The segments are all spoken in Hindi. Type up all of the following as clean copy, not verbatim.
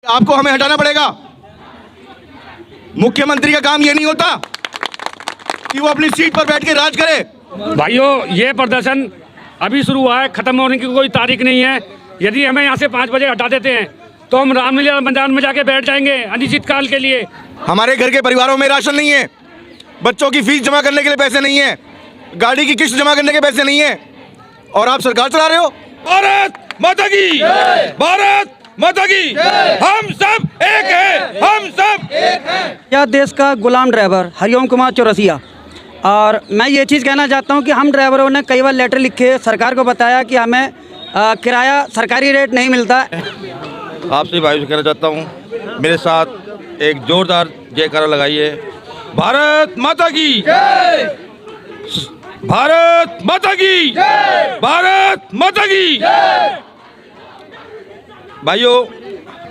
आपको हमें हटाना पड़ेगा। मुख्यमंत्री का काम ये नहीं होता कि वो अपनी सीट पर बैठ के राज करे। भाइयों, ये प्रदर्शन अभी शुरू हुआ है, खत्म होने की कोई तारीख नहीं है। यदि हमें यहाँ से 5 बजे हटा देते हैं तो हम रामलीला मैदान में जाके बैठ जाएंगे अनिश्चित काल के लिए। हमारे घर के परिवारों में राशन नहीं है, बच्चों की फीस जमा करने के लिए पैसे नहीं है, गाड़ी की किस्त जमा करने के पैसे नहीं है, और आप सरकार चला रहे हो। भारत माता की, भारत माता की, हम सब एक हैं, हम सब एक हैं। यह देश का गुलाम ड्राइवर हरिओम कुमार चौरसिया। और मैं ये चीज़ कहना चाहता हूँ कि हम ड्राइवरों ने कई बार लेटर लिखे, सरकार को बताया कि हमें किराया सरकारी रेट नहीं मिलता। आपसे भाई से कहना चाहता हूँ, मेरे साथ एक जोरदार जयकारा लगाइए। भारत माता की, भारत माता की, भारत माता की। भाइयों,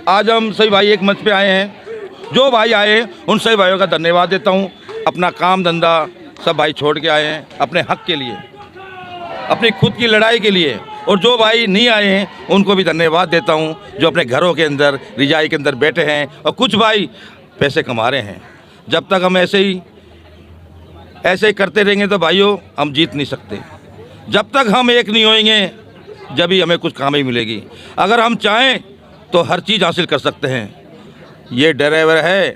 आज हम सभी भाई एक मंच पे आए हैं। जो भाई आए उन सभी भाइयों का धन्यवाद देता हूँ। अपना काम धंधा सब भाई छोड़ के आए हैं अपने हक के लिए, अपनी खुद की लड़ाई के लिए। और जो भाई नहीं आए हैं उनको भी धन्यवाद देता हूँ, जो अपने घरों के अंदर रिजाई के अंदर बैठे हैं। और कुछ भाई पैसे कमा रहे हैं। जब तक हम ऐसे ही करते रहेंगे तो भाइयों हम जीत नहीं सकते। जब तक हम एक नहीं होएंगे जब ही हमें कुछ कामयाबी मिलेगी। अगर हम चाहें तो हर चीज़ हासिल कर सकते हैं। ये ड्राइवर है,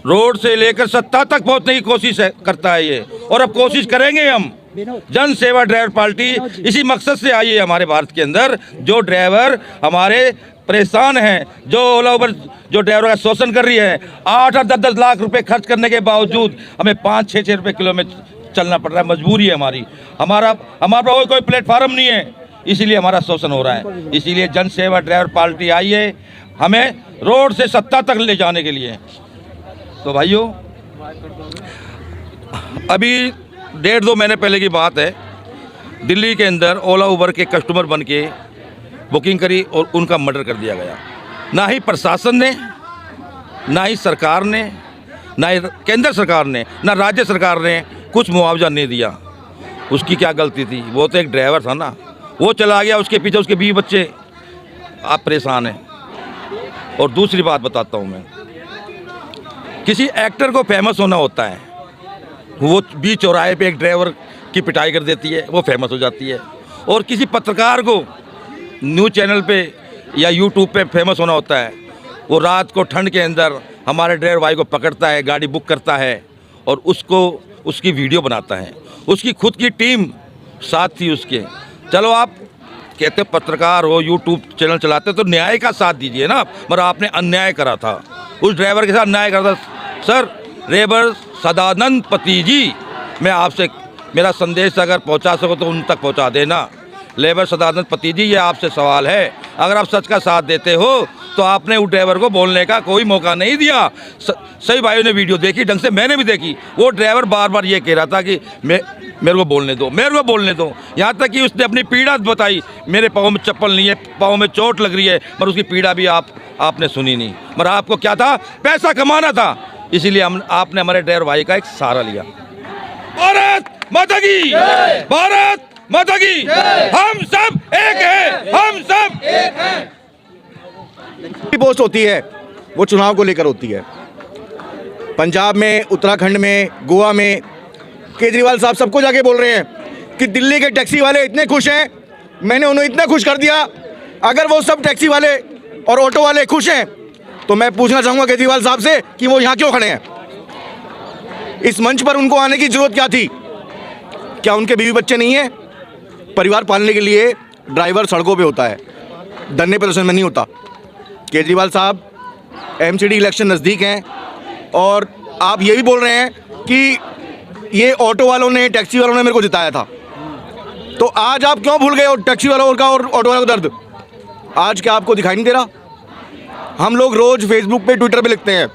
रोड से लेकर सत्ता तक पहुंचने की कोशिश करता है ये, और अब कोशिश करेंगे हम। जन सेवा ड्राइवर पार्टी इसी मकसद से आई है हमारे भारत के अंदर। जो ड्राइवर हमारे परेशान हैं, जो ओला उबर जो ड्राइवर का शोषण कर रही है, 8 और 10 लाख रुपए खर्च करने के बावजूद हमें 5-6 रुपये किलो में चलना पड़ रहा है। मजबूरी है हमारी। हमारा कोई प्लेटफार्म नहीं है, इसीलिए हमारा शोषण हो रहा है। इसीलिए जन सेवा ड्राइवर पार्टी आई है हमें रोड से सत्ता तक ले जाने के लिए। तो भाइयों, अभी 1.5-2 महीने पहले की बात है, दिल्ली के अंदर ओला उबर के कस्टमर बन के बुकिंग करी और उनका मर्डर कर दिया गया। ना ही प्रशासन ने, ना ही सरकार ने, ना ही केंद्र सरकार ने, ना राज्य सरकार ने कुछ मुआवजा नहीं दिया। उसकी क्या गलती थी? वो तो एक ड्राइवर था ना, वो चला गया, उसके पीछे उसके 20 बच्चे आप परेशान हैं। और दूसरी बात बताता हूँ मैं, किसी एक्टर को फेमस होना होता है, वो बीच चौराहे पे एक ड्राइवर की पिटाई कर देती है, वो फेमस हो जाती है। और किसी पत्रकार को न्यूज़ चैनल पे या यूट्यूब पे फेमस होना होता है, वो रात को ठंड के अंदर हमारे ड्राइवर भाई को पकड़ता है, गाड़ी बुक करता है और उसको उसकी वीडियो बनाता है। उसकी खुद की टीम साथ थी उसके। चलो, आप कहते पत्रकार हो, यूट्यूब चैनल चलाते तो न्याय का साथ दीजिए ना, मगर आपने अन्याय करा था, उस ड्राइवर के साथ अन्याय करा था। सर, ड्राइवर सदानंद पति जी, मैं आपसे मेरा संदेश अगर पहुंचा सको तो उन तक पहुंचा देना। लेबर सदानंद पति जी, ये आपसे सवाल है, अगर आप सच का साथ देते हो तो आपने उस ड्राइवर को बोलने का कोई मौका नहीं दिया। सही भाइयों ने वीडियो देखी ढंग से, मैंने भी देखी। वो ड्राइवर बार बार ये कह रहा था कि मेरे को बोलने दो, मेरे को बोलने दो। यहाँ तक कि उसने अपनी पीड़ा बताई, मेरे पाँव में चप्पल नहीं है, पाँव में चोट लग रही है, पर उसकी पीड़ा भी आपने सुनी नहीं। मगर आपको क्या था? पैसा कमाना था, इसीलिए आपने हमारे ड्राइवर भाई का एक सहारा लिया। भारत माता की, भारत माता की, हम सब एक हैं, हम सब एक हैं। पोस्ट होती है वो चुनाव को लेकर होती है। पंजाब में, उत्तराखंड में, गोवा में केजरीवाल साहब सबको जाके बोल रहे हैं कि दिल्ली के टैक्सी वाले इतने खुश हैं, मैंने उन्हें इतना खुश कर दिया। अगर वो सब टैक्सी वाले और ऑटो वाले खुश हैं तो मैं पूछना चाहूँगा केजरीवाल साहब से कि वो यहाँ क्यों खड़े हैं? इस मंच पर उनको आने की जरूरत क्या थी? क्या उनके बीवी बच्चे नहीं हैं? परिवार पालने के लिए ड्राइवर सड़कों पे होता है, धरने प्रदर्शन में नहीं होता। केजरीवाल साहब, एमसीडी इलेक्शन नज़दीक हैं और आप ये भी बोल रहे हैं कि ये ऑटो वालों ने, टैक्सी वालों ने मेरे को जिताया था। तो आज आप क्यों भूल गए और टैक्सी वालों का और ऑटो वालों का दर्द? आज क्या आपको दिखाई नहीं दे रहा? हम लोग रोज़ फेसबुक पे, ट्विटर पे लिखते हैं,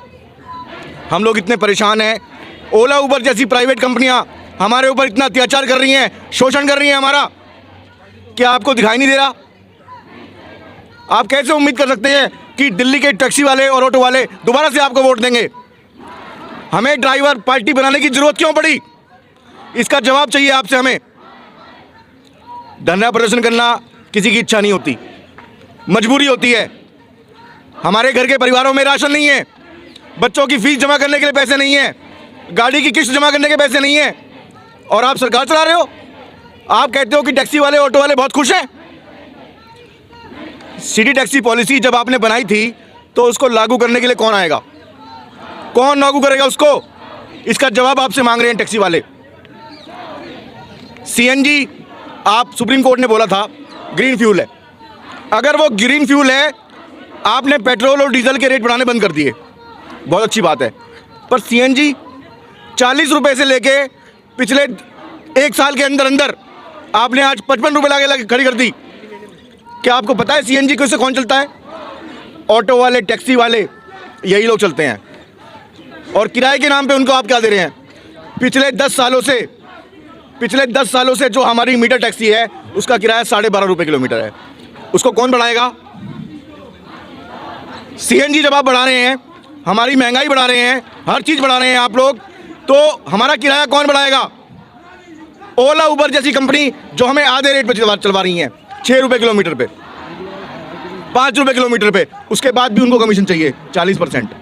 हम लोग इतने परेशान हैं। ओला उबर जैसी प्राइवेट कंपनियां हमारे ऊपर इतना अत्याचार कर रही हैं, शोषण कर रही हैं हमारा, क्या आपको दिखाई नहीं दे रहा? आप कैसे उम्मीद कर सकते हैं कि दिल्ली के टैक्सी वाले और ऑटो वाले दोबारा से आपको वोट देंगे? हमें ड्राइवर पार्टी बनाने की जरूरत क्यों पड़ी? इसका जवाब चाहिए आपसे हमें। धरना प्रदर्शन करना किसी की इच्छा नहीं होती, मजबूरी होती है। हमारे घर के परिवारों में राशन नहीं है, बच्चों की फीस जमा करने के लिए पैसे नहीं है, गाड़ी की किस्त जमा करने के पैसे नहीं है, और आप सरकार चला रहे हो। आप कहते हो कि टैक्सी वाले, ऑटो वाले बहुत खुश हैं। सिटी टैक्सी पॉलिसी जब आपने बनाई थी तो उसको लागू करने के लिए कौन आएगा, कौन लागू करेगा उसको? इसका जवाब आपसे मांग रहे हैं टैक्सी वाले। सीएनजी, आप सुप्रीम कोर्ट ने बोला था ग्रीन फ्यूल है। अगर वो ग्रीन फ्यूल है, आपने पेट्रोल और डीजल के रेट बढ़ाने बंद कर दिए, बहुत अच्छी बात है। पर सीएनजी 40 रुपए से लेके पिछले 1 साल के अंदर अंदर आपने आज 55 रुपए लाके खड़ी कर दी। क्या आपको पता है सीएनजी को से कौन चलता है? ऑटो वाले, टैक्सी वाले, यही लोग चलते हैं। और किराए के नाम पे उनको आप क्या दे रहे हैं? पिछले 10 सालों से जो हमारी मीटर टैक्सी है उसका किराया 12.5 रुपये किलोमीटर है। उसको कौन बढ़ाएगा? सीएनजी जब आप बढ़ा रहे हैं, हमारी महंगाई बढ़ा रहे हैं, हर चीज़ बढ़ा रहे हैं आप लोग, तो हमारा किराया कौन बढ़ाएगा? ओला उबर जैसी कंपनी जो हमें आधे रेट पे चलवा रही हैं, 6 रुपये किलोमीटर पे, 5 रुपये किलोमीटर पे, उसके बाद भी उनको कमीशन चाहिए 40%।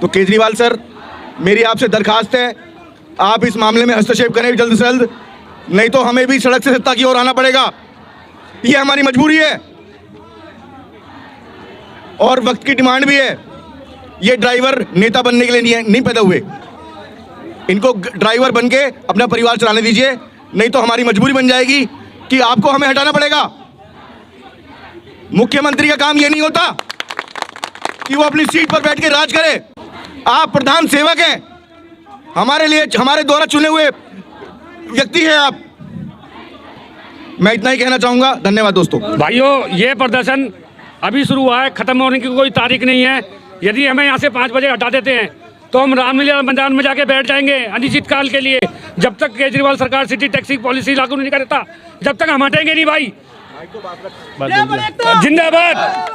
तो केजरीवाल सर, मेरी आपसे दरखास्त है, आप इस मामले में हस्तक्षेप करें जल्द से जल्द, नहीं तो हमें भी सड़क से सत्ता की ओर आना पड़ेगा। ये हमारी मजबूरी है और वक्त की डिमांड भी है। ये ड्राइवर नेता बनने के लिए नहीं पैदा हुए, इनको ड्राइवर बन के अपना परिवार चलाने दीजिए, नहीं तो हमारी मजबूरी बन जाएगी कि आपको हमें हटाना पड़ेगा। मुख्यमंत्री का काम ये नहीं होता कि वो अपनी सीट पर बैठ के राज करे। आप प्रधान सेवक हैं, हमारे लिए, हमारे द्वारा चुने हुए व्यक्ति हैं आप। मैं इतना ही कहना चाहूंगा। धन्यवाद दोस्तों। भाइयों, ये प्रदर्शन अभी शुरू हुआ है, खत्म होने की कोई तारीख नहीं है। यदि हमें यहाँ से 5 बजे हटा देते हैं तो हम रामलीला मैदान में जाके बैठ जाएंगे अनिश्चित काल के लिए, जब तक केजरीवाल सरकार सिटी टैक्सी पॉलिसी लागू नहीं करता, जब तक हम हटेंगे नहीं भाई। जिंदाबाद।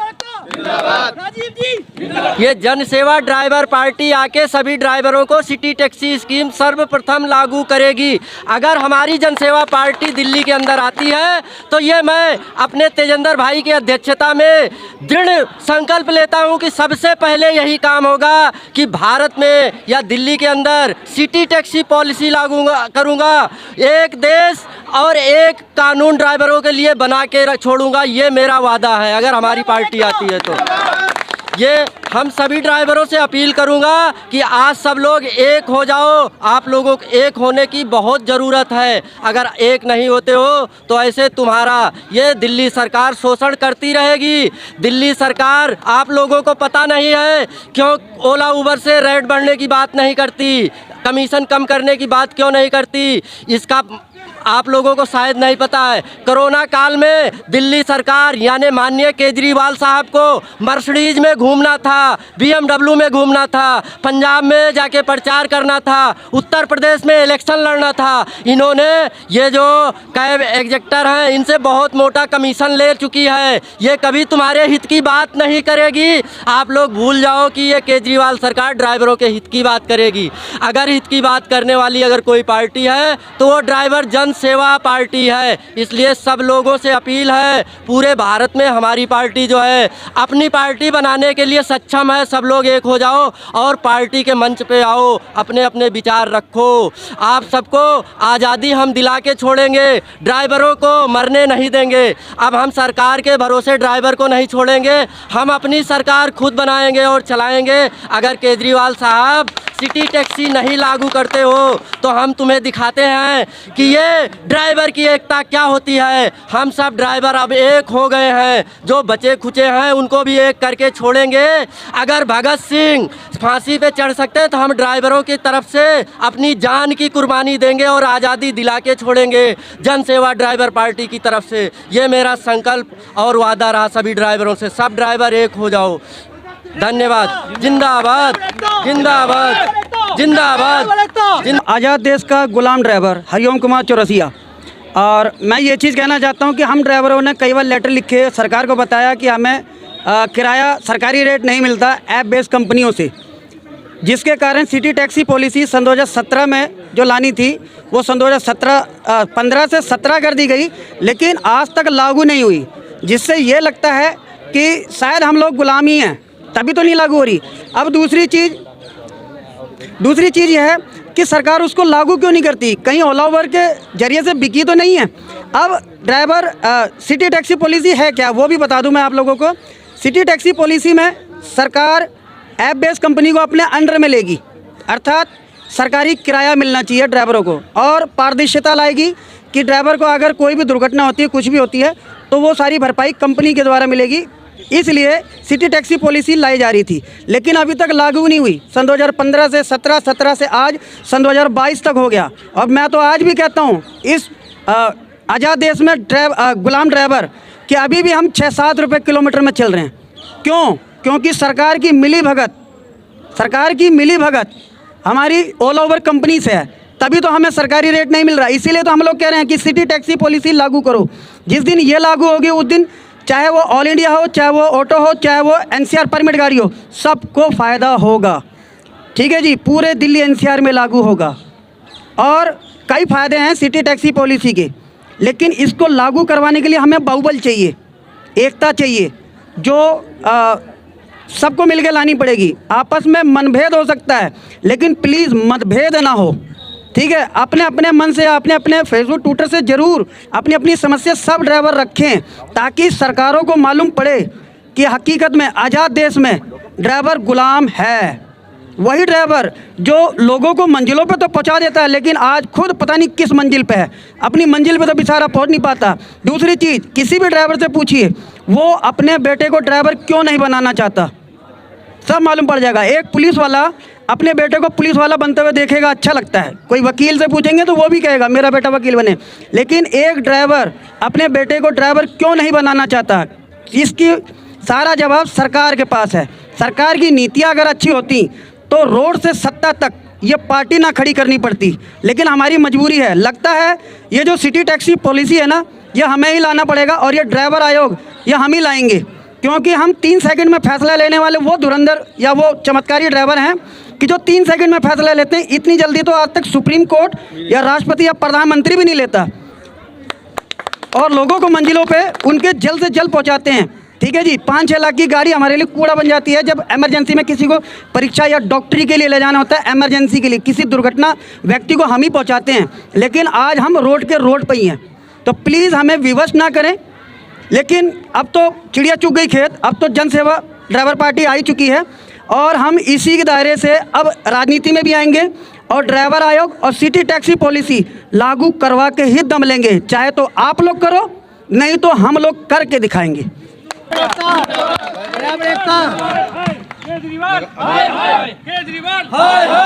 ये जन सेवा ड्राइवर पार्टी आके सभी ड्राइवरों को सिटी टैक्सी स्कीम सर्वप्रथम लागू करेगी। अगर हमारी जन सेवा पार्टी दिल्ली के अंदर आती है तो ये मैं अपने तेजेंद्र भाई की अध्यक्षता में दृढ़ संकल्प लेता हूं कि सबसे पहले यही काम होगा कि भारत में या दिल्ली के अंदर सिटी टैक्सी पॉलिसी लागू करूंगा। एक देश और एक कानून ड्राइवरों के लिए बना के छोड़ूंगा, ये मेरा वादा है अगर हमारी पार्टी आती है तो। ये हम सभी ड्राइवरों से अपील करूंगा कि आज सब लोग एक हो जाओ। आप लोगों को एक होने की बहुत ज़रूरत है। अगर एक नहीं होते हो तो ऐसे तुम्हारा ये दिल्ली सरकार शोषण करती रहेगी। दिल्ली सरकार, आप लोगों को पता नहीं है क्यों ओला उबर से रेट बढ़ने की बात नहीं करती, कमीशन कम करने की बात क्यों नहीं करती, इसका आप लोगों को शायद नहीं पता है। कोरोना काल में दिल्ली सरकार यानी माननीय केजरीवाल साहब को मर्सिडीज में घूमना था, BMW में घूमना था, पंजाब में जाके प्रचार करना था, उत्तर प्रदेश में इलेक्शन लड़ना था। इन्होंने ये जो कैब एग्जेक्टर हैं इनसे बहुत मोटा कमीशन ले चुकी है। ये कभी तुम्हारे हित की बात नहीं करेगी। आप लोग भूल जाओ कि ये केजरीवाल सरकार ड्राइवरों के हित की बात करेगी। अगर हित की बात करने वाली अगर कोई पार्टी है तो वो ड्राइवर जन सेवा पार्टी है। इसलिए सब लोगों से अपील है, पूरे भारत में हमारी पार्टी जो है अपनी पार्टी बनाने के लिए सक्षम है। सब लोग एक हो जाओ और पार्टी के मंच पे आओ, अपने अपने विचार रखो। आप सबको आज़ादी हम दिला के छोड़ेंगे, ड्राइवरों को मरने नहीं देंगे। अब हम सरकार के भरोसे ड्राइवर को नहीं छोड़ेंगे, हम अपनी सरकार खुद बनाएंगे और चलाएंगे। अगर केजरीवाल साहब सिटी टैक्सी नहीं लागू करते हो तो हम तुम्हें दिखाते हैं कि ये ड्राइवर की एकता क्या होती है। हम सब ड्राइवर अब एक हो गए हैं, जो बचे खुचे हैं उनको भी एक करके छोड़ेंगे। अगर भगत सिंह फांसी पे चढ़ सकते हैं तो हम ड्राइवरों की तरफ से अपनी जान की कुर्बानी देंगे और आज़ादी दिला के छोड़ेंगे जन सेवा ड्राइवर पार्टी की तरफ से। ये मेरा संकल्प और वादा रहा सभी ड्राइवरों से। सब ड्राइवर एक हो जाओ। धन्यवाद। जिंदाबाद जिंदाबाद जिंदाबाद। आज़ाद देश का गुलाम ड्राइवर हरिओम कुमार चौरसिया। और मैं ये चीज़ कहना चाहता हूँ कि हम ड्राइवरों ने कई बार लेटर लिखे, सरकार को बताया कि हमें किराया सरकारी रेट नहीं मिलता ऐप बेस्ड कंपनियों से, जिसके कारण सिटी टैक्सी पॉलिसी सन 2017 में जो लानी थी वो सन 2015 से 17 कर दी गई, लेकिन आज तक लागू नहीं हुई। जिससे ये लगता है कि शायद हम लोग गुलामी हैं, तभी तो नहीं लागू हो रही। अब दूसरी चीज़ यह है कि सरकार उसको लागू क्यों नहीं करती? कहीं ओला उबर के जरिए से बिकी तो नहीं है। अब ड्राइवर सिटी टैक्सी पॉलिसी है क्या, वो भी बता दूं मैं आप लोगों को। सिटी टैक्सी पॉलिसी में सरकार ऐप बेस्ड कंपनी को अपने अंडर में लेगी, अर्थात सरकारी किराया मिलना चाहिए ड्राइवरों को, और पारदर्शिता लाएगी कि ड्राइवर को अगर कोई भी दुर्घटना होती है, कुछ भी होती है, तो वो सारी भरपाई कंपनी के द्वारा मिलेगी। इसलिए सिटी टैक्सी पॉलिसी लाई जा रही थी, लेकिन अभी तक लागू नहीं हुई। सन 2015 से 17 से आज सन 2022 तक हो गया। और मैं तो आज भी कहता हूँ इस आज़ाद देश में गुलाम ड्राइवर कि अभी भी हम 6-7 रुपये किलोमीटर में चल रहे हैं। क्यों? क्योंकि सरकार की मिली भगत हमारी ओला उबर कंपनी से है, तभी तो हमें सरकारी रेट नहीं मिल रहा। इसीलिए तो हम लोग कह रहे हैं कि सिटी टैक्सी पॉलिसी लागू करो। जिस दिन ये लागू होगी उस दिन चाहे वो ऑल इंडिया हो, चाहे वो ऑटो हो, चाहे वो एनसीआर परमिट गाड़ी हो, सबको फ़ायदा होगा। ठीक है जी, पूरे दिल्ली एनसीआर में लागू होगा। और कई फ़ायदे हैं सिटी टैक्सी पॉलिसी के, लेकिन इसको लागू करवाने के लिए हमें बाहुबल चाहिए, एकता चाहिए, जो सबको मिलकर लानी पड़ेगी। आपस में मनभेद हो सकता है, लेकिन प्लीज़ मतभेद ना हो। ठीक है, अपने अपने मन से, अपने अपने फेसबुक ट्विटर से ज़रूर अपनी अपनी समस्या सब ड्राइवर रखें, ताकि सरकारों को मालूम पड़े कि हकीकत में आज़ाद देश में ड्राइवर गुलाम है। वही ड्राइवर जो लोगों को मंजिलों पे तो पहुंचा देता है, लेकिन आज खुद पता नहीं किस मंजिल पे है, अपनी मंजिल पे तो बेचारा पहुंच नहीं पाता। दूसरी चीज़, किसी भी ड्राइवर से पूछिए वो अपने बेटे को ड्राइवर क्यों नहीं बनाना चाहता, सब मालूम पड़ जाएगा। एक पुलिस वाला अपने बेटे को पुलिस वाला बनते हुए देखेगा, अच्छा लगता है। कोई वकील से पूछेंगे तो वो भी कहेगा मेरा बेटा वकील बने। लेकिन एक ड्राइवर अपने बेटे को ड्राइवर क्यों नहीं बनाना चाहता, इसकी सारा जवाब सरकार के पास है। सरकार की नीतियाँ अगर अच्छी होती तो रोड से सत्ता तक ये पार्टी ना खड़ी करनी पड़ती, लेकिन हमारी मजबूरी है। लगता है ये जो सिटी टैक्सी पॉलिसी है ना, ये हमें ही लाना पड़ेगा, और ये ड्राइवर आयोग ये हम ही लाएंगे, क्योंकि हम 3 सेकंड में फैसला लेने वाले वो धुरंधर या वो चमत्कारी ड्राइवर हैं कि जो 3 सेकंड में फैसला लेते हैं। इतनी जल्दी तो आज तक सुप्रीम कोर्ट या राष्ट्रपति या प्रधानमंत्री भी नहीं लेता, और लोगों को मंजिलों पे उनके जल्द से जल्द पहुंचाते हैं। ठीक है जी, 5-6 लाख की गाड़ी हमारे लिए कूड़ा बन जाती है जब इमरजेंसी में किसी को परीक्षा या डॉक्टरी के लिए ले जाना होता है, इमरजेंसी के लिए किसी दुर्घटना व्यक्ति को हम ही पहुंचाते हैं, लेकिन आज हम रोड पे ही हैं। तो प्लीज़ हमें विवश ना करें। लेकिन अब तो चिड़िया चुग गई खेत, अब तो जन सेवा ड्राइवर पार्टी आई चुकी है, और हम इसी के दायरे से अब राजनीति में भी आएंगे, और ड्राइवर आयोग और सिटी टैक्सी पॉलिसी लागू करवा के ही दम लेंगे। चाहे तो आप लोग करो, नहीं तो हम लोग करके दिखाएंगे। केजरीवाल